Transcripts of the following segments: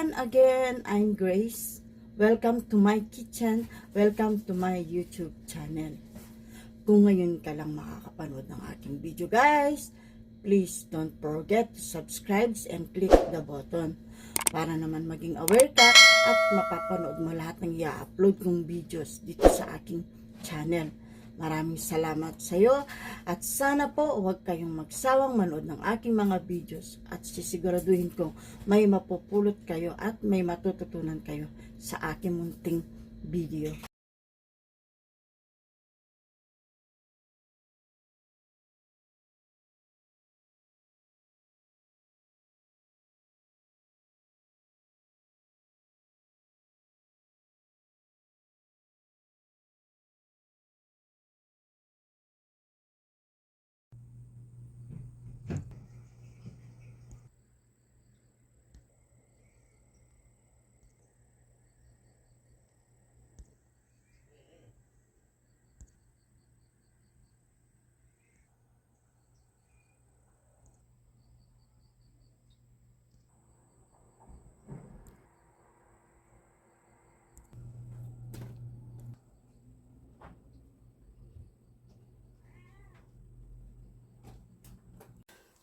everyone, again, I'm Grace. Welcome to my kitchen. Welcome to my YouTube channel. Kung ngayon ka lang makakapanood ng aking video, guys, please don't forget to subscribe and click the button para naman maging aware ka at mapapanood mo lahat ng i-upload kong videos dito sa aking channel. Maraming salamat sa iyo at sana po huwag kayong magsawang manood ng aking mga videos at sisiguraduhin kong may mapupulot kayo at may matututunan kayo sa aking munting video.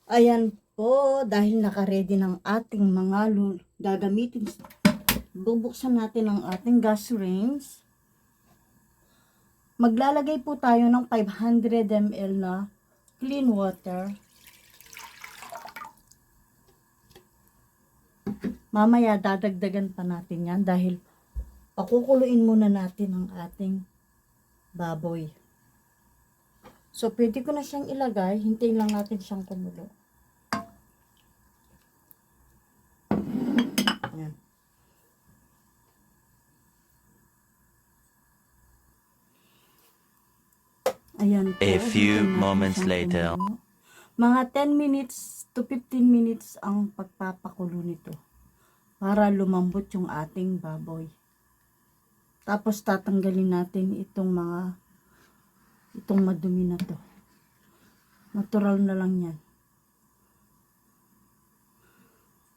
Ayan po, dahil naka-ready ng ating mga gagamitin, bubuksan natin ang ating gas range. Maglalagay po tayo ng 500 ml na clean water. Mamaya dadagdagan pa natin yan dahil pakukuluin muna natin ang ating baboy. So, pwede ko na siyang ilagay. Hintayin lang natin siyang kumulo. Ayan. Ayan po. A few moments later. Mga 10 minutes to 15 minutes ang pagpapakulo nito para lumambot yung ating baboy. Tapos tatanggalin natin itong madumi na to. Natural na lang yan.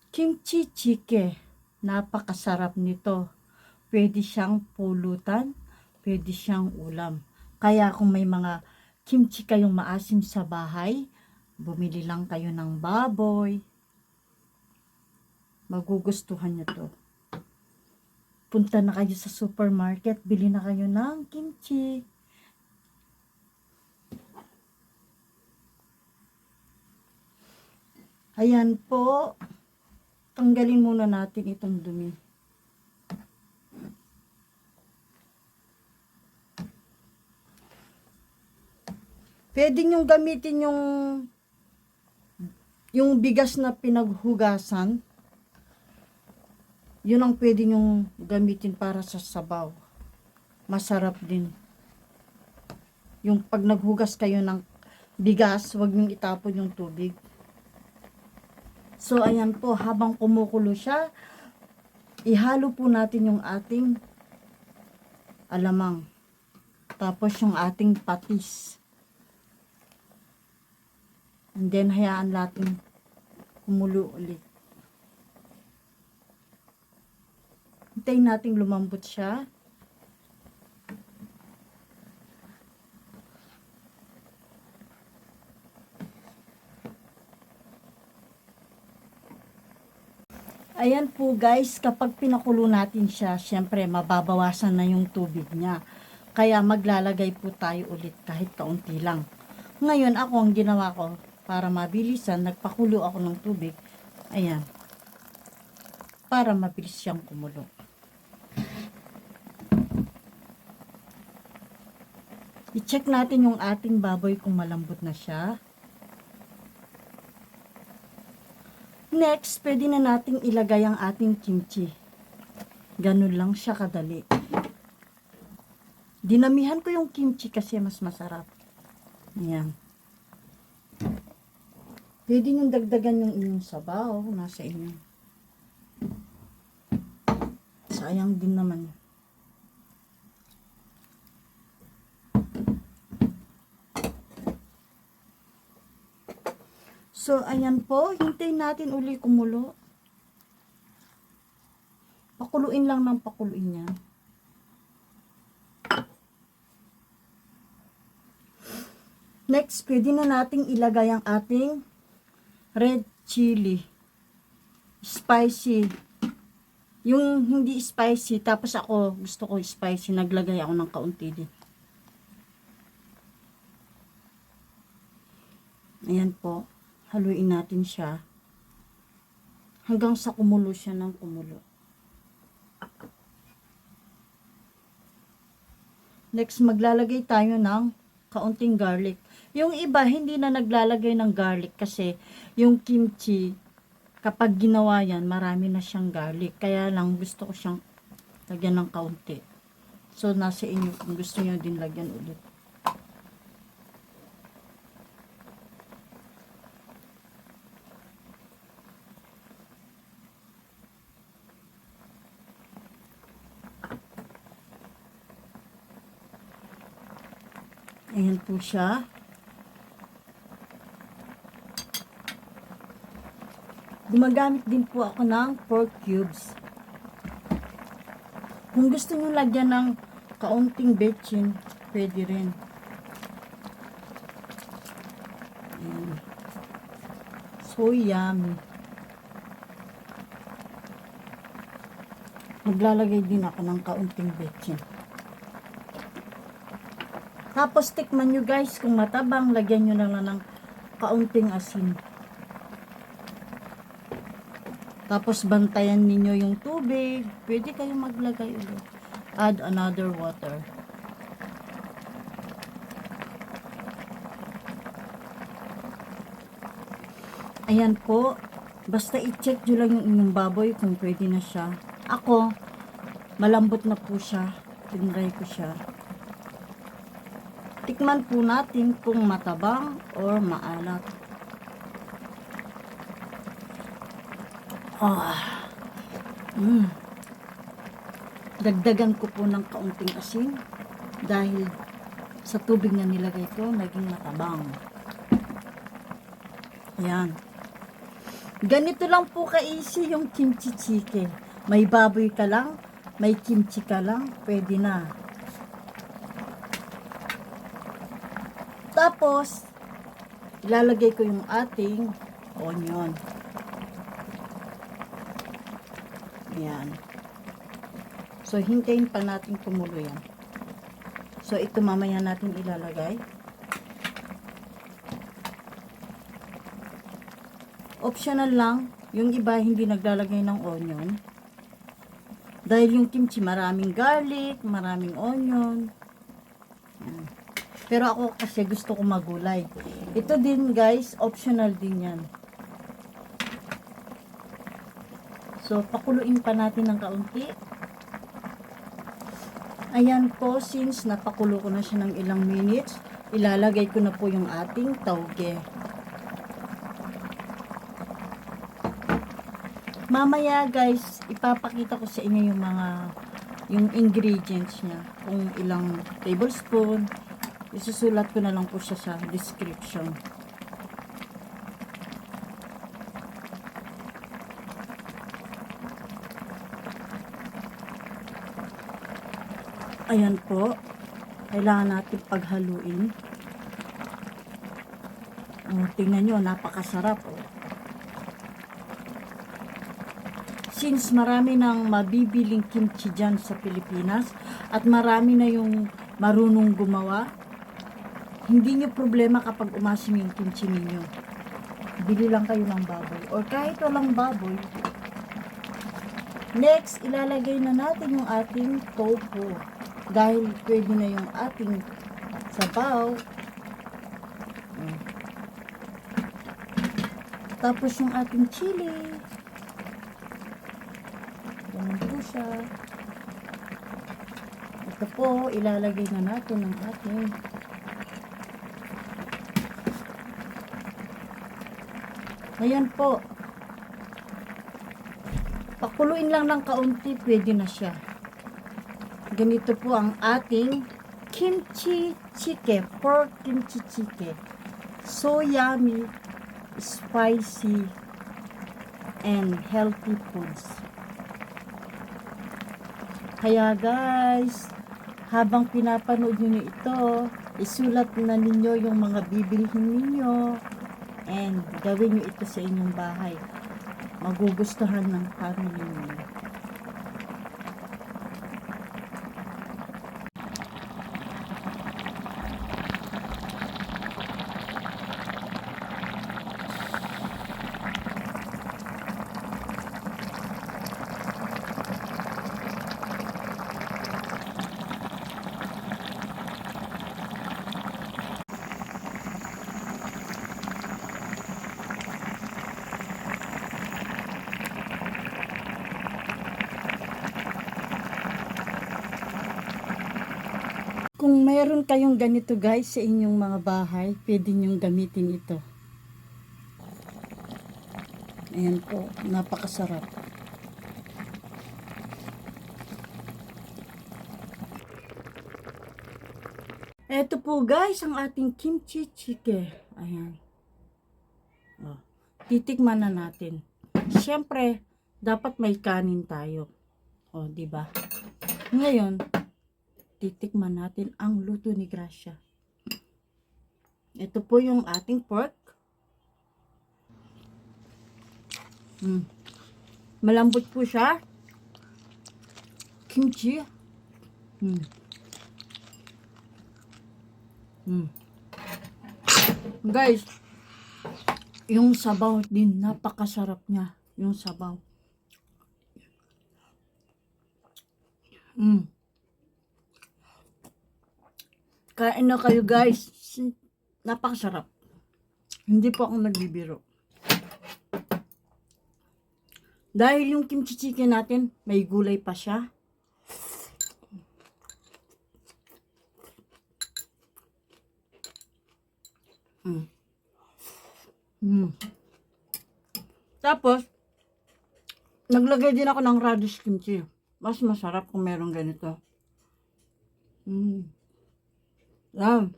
Kimchi jjigae. Napakasarap nito. Pwede siyang pulutan, pwede siyang ulam. Kaya kung may mga kimchi kayong maasim sa bahay, bumili lang kayo ng baboy. Magugustuhan nyo to. Punta na kayo sa supermarket, bili na kayo ng kimchi. Ayan po. Tanggalin muna natin itong dumi. Pwede nyo gamitin yung bigas na pinaghugasan. Yun ang pwede nyo gamitin para sa sabaw. Masarap din. Yung pag naghugas kayo ng bigas, huwag nyo itapon yung tubig. So, ayan po, habang kumukulo siya, ihalo po natin yung ating alamang. Tapos yung ating patis. And then, hayaan natin kumulo ulit. Hintayin natin lumambot siya. Ayan po guys, kapag pinakulo natin siya, syempre mababawasan na yung tubig niya. Kaya maglalagay po tayo ulit kahit kaunti lang. Ngayon ako ang ginawa ko, para mabilisan, nagpakulo ako ng tubig. Ayan. Para mabilis siyang kumulo. I-check natin yung ating baboy kung malambot na siya. Next, pwede na nating ilagay ang ating kimchi. Ganun lang siya kadali. Dinamihan ko yung kimchi kasi mas masarap. Ayan. Pwede nyo dagdagan yung inyong sabaw. Nasa inyo. Sayang din naman. So, ayan po. Hintayin natin uli kumulo. Pakuluin lang ng pakuluin yan. Next, pwede na nating ilagay ang ating red chili. Spicy. Yung hindi spicy, tapos ako gusto ko spicy, naglagay ako ng kaunti din. Ayan po. Haluin natin siya. Hanggang sa kumulo siya ng kumulo. Next, maglalagay tayo ng kaunting garlic. Yung iba, hindi na naglalagay ng garlic kasi yung kimchi, kapag ginawa yan, marami na siyang garlic. Kaya lang, gusto ko siyang lagyan ng kaunti. So, nasa inyo kung gusto nyo din lagyan ulit. Ayan po siya. Gumagamit din po ako ng pork cubes. Kung gusto nyo lagyan ng kaunting bechin, pwede rin. Ayan. So yummy. Maglalagay din ako ng kaunting bechin. Tapos tikman nyo guys, kung matabang, lagyan nyo lang ng kaunting asin. Tapos bantayan ninyo yung tubig. Pwede kayong maglagay ulit. Add another water. Ayan po. Basta i-check nyo lang yung inyong baboy kung pwede na siya. Ako, malambot na po siya. Tinry ko siya. Tikman po natin kung matabang or maalat. Dagdagan ko po ng kaunting asin dahil sa tubig na nilagay ko, naging matabang. Ayan. Ganito lang po ka-easy yung kimchi chicken. May baboy ka lang, may kimchi ka lang, pwede na. Tapos, ilalagay ko yung ating onion. Ayan. So, hintayin pa natin kumulo yan. So, ito mamaya natin ilalagay. Optional lang. Yung iba hindi naglalagay ng onion. Dahil yung kimchi maraming garlic, maraming onion. Ayan. Pero ako kasi gusto ko magulay. Ito din guys, optional din yan. So, pakuluin pa natin ng kaunti. Ayan po, since napakulo ko na siya ng ilang minutes, ilalagay ko na po yung ating tauge. Mamaya guys, ipapakita ko sa inyo yung ingredients niya. Kung ilang tablespoon, isusulat ko na lang po siya sa description. Ayan po. Kailangan natin paghaluin. Tingnan nyo, napakasarap. Since marami nang mabibiling kimchi dyan sa Pilipinas at marami na yung marunong gumawa, hindi nyo problema kapag umasim yung kimchi ninyo. Bili lang kayo ng baboy or kahit walang baboy. Next, ilalagay na natin yung ating tofu. Dahil pwede na yung ating sabaw. Tapos yung ating chili. Ganun po siya. Ito po, ilalagay na natin ang ating ayan po. Pakuluin lang ng kaunti, pwede na siya. Ganito po ang ating kimchi chicken, pork kimchi chicken. So yummy, spicy, and healthy foods. Kaya guys, habang pinapanood nyo ito, isulat na ninyo yung mga bibilhin ninyo and gawin nyo ito sa inyong bahay. Magugustuhan ng family ninyo. Kung meron kayong ganito guys sa inyong mga bahay, pwede nyong gamitin ito. Ayan po, napakasarap. Ito po guys, ang ating kimchi chicken. Ayan. Oh, titikman na natin. Siyempre, dapat may kanin tayo. Oh, di ba? Ngayon, titikman natin ang luto ni Gracia. Ito po yung ating pork. Malambot po siya. Kimchi. Guys, yung sabaw din, napakasarap niya. Yung sabaw. Kain na kayo guys. Napakasarap. Hindi po ako nagbibiro. Dahil yung kimchi chicken natin, may gulay pa siya. Tapos, naglagay din ako ng radish kimchi. Mas masarap kung meron ganito. Yan.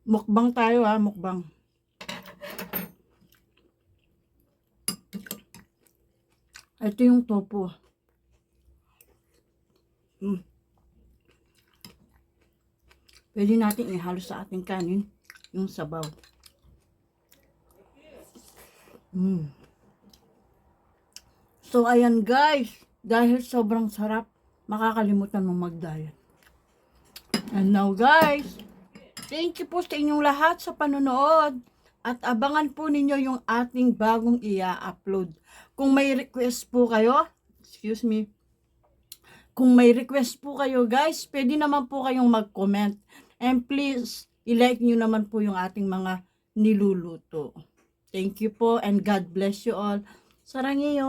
Mukbang tayo ha, mukbang. Ito yung tofu. Pwede natin ihalo sa ating kanin yung sabaw. So ayan guys, dahil sobrang sarap, makakalimutan mo mag-diet. And now guys, thank you po sa inyong lahat sa panonood. At abangan po ninyo yung ating bagong i-upload. Kung may request po kayo, kung may request po kayo guys, pwede naman po kayong mag-comment. And please, i-like nyo naman po yung ating mga niluluto. Thank you po and God bless you all. Sarangiyo!